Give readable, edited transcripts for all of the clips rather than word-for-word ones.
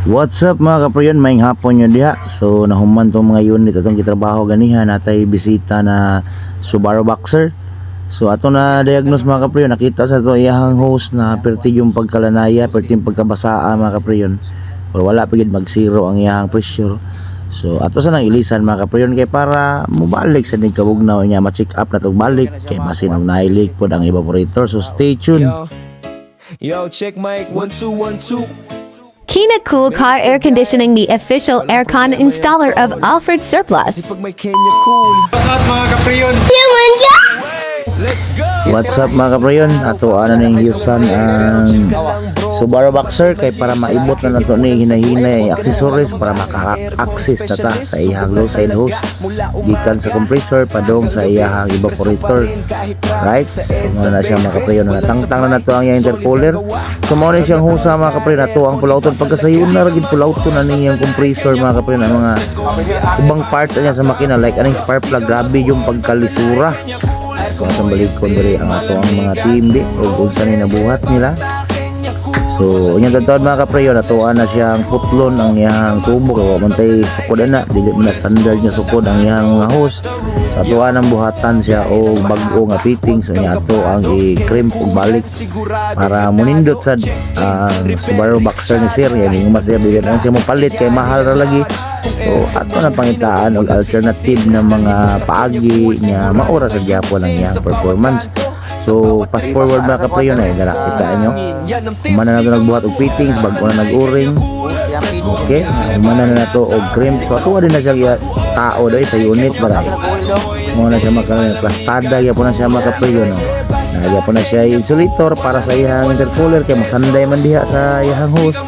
What's up mga kaprayon, maing hapon nyo diha. So nahuman tong mga unit atong gitrabaho ganiha, natay bisita na Subaru Boxer. So ato na diagnose mga kaprayon, nakita sa to iyahang hose na perti yung pagkalanaya, perti yung pagkabasaa mga kaprayon. Or wala pa gid mag zero ang iyahang pressure. So ato sa nang ilisan mga kaprayon kay para mubalik sa kabugnaw niya, ma-check up na tog balik kay basin og nailik pod ang evaporator. So stay tuned. Yo, check mic 1 2 1 2. Kina Cool Car Air Conditioning, the official aircon installer of Alfred Surplus. Pag may Kenya cool. At mga kapriyon, Let's go. What's up mga kaprayon, ato ana ning yusan ang Subaru Boxer kay para maibot na nato ni hinahinay accessories para maka-access na ta sa iyang low side hose gikan sa compressor padong sa iyang evaporator. Right, so na siya mga kaprayon, natangtang na nato ang iyang intercooler. So mao ni siyang husa mga kaprayon, nato ang pulauton pagkasayon na gid pulauton na ning compressor mga kaprayon, ang mga ubang parts niya sa makina like aning spark plug, grabe yung pagkalisura. So atong balikon diri ang ato ang mga timbi o unsa ni nabuhat nila. So unya tawad mga kaprayon, atoan na siyang putlon ang iyang tubo kay wa man tay sukod na, dili man standard niya sukod ang iyang hose. So atoan ang buhatan siya o bag-o nga fitting. So nya ato ang i-crimp ug balik para munindot sad ang Subaru Boxer ni sir. Yani mas bigyan ang siya mo palit kay mahal ra lagi. So ato na pangitaan og alternative na mga paagi niya maura sa gyapon ang iyang performance. So fast forward mga kaprayon ay dara kita nyo mana na nagbuhat og fittings, bag-o na nag-uring. Okay, mana na nato og crimp. So ato din na siya tao dai sa unit para mo na siya makaplastada gyapon na siya mga kaprayon. Nagyapon na siya insulator para sa iyang intercooler kay masanday man diha sa iyang hose.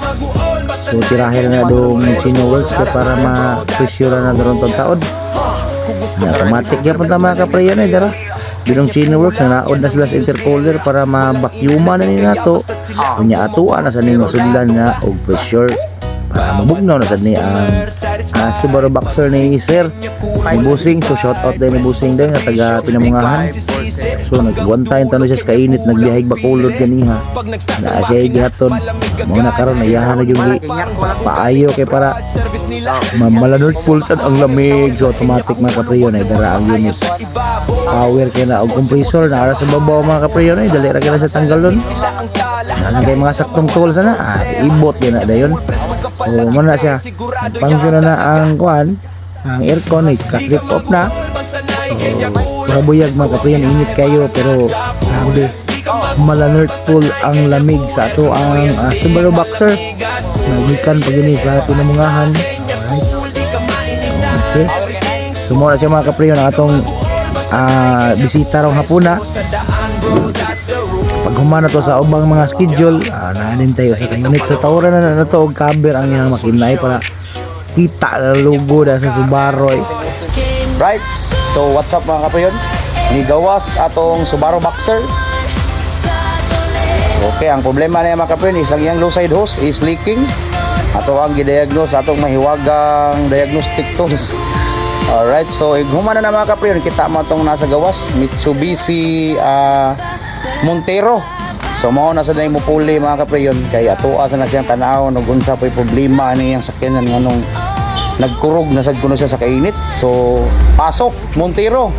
So tirahin na dong chino works para ma-pressure na daron tong taod. Automatic gyapon ta mga kaprayon ay dara. Binong chino works na naod na sila sa intercooler para ma-vacuuma na ni nato. Unya atuan na sa ning masundan na og pressure para mabugnaw na sad ni ang Subaru Boxer ni sir ni Busing. So shout out din ni Busing din nga taga Pinamungahan. So nag-one time tanong siya sa kainit, nagbihayag bakulod ganiha na siya gihatod mo na karon nayahan na yung paayo kay para malanod full sad ang lamig. So automatic mga kaprayon ay dara ang unit power kay na og compressor na ara sa babaw mga kaprayon ay dali ra kay sa tanggalon na kay mga saktong tools na ibot din na dayon. So mo na siya function na ang kuan ang aircon ay ka-flip off na. So rabuyag mga kaprayon, init kayo pero grabe malanert full ang lamig sa ato ang Subaru Boxer nagikan pag ini sa Pinamungahan. Okay, so mo na siya mga kaprayon ang atong bisita rong hapuna. Pag humana to sa ubang mga schedule, naanin tayo sa unit. So tawran na to og cover ang iyang makinay para kita na logo da sa Subaru. Right, so what's up mga kaprayon, nigawas atong Subaru Boxer. Okay, ang problema na mga kaprayon is ang iyang low side hose is leaking. Ato ang gidiagnose atong mahiwagang diagnostic tools. Alright, so humana na mga kaprayon, kita mo itong nasa gawas Mitsubishi Montero. So mao na sa na mo puli mga kaprayon kay ato asa na siyang tanaw ug unsa pay problema niyang sakyanan nganong nagkurog na sad kuno siya sa kainit. So pasok Montero.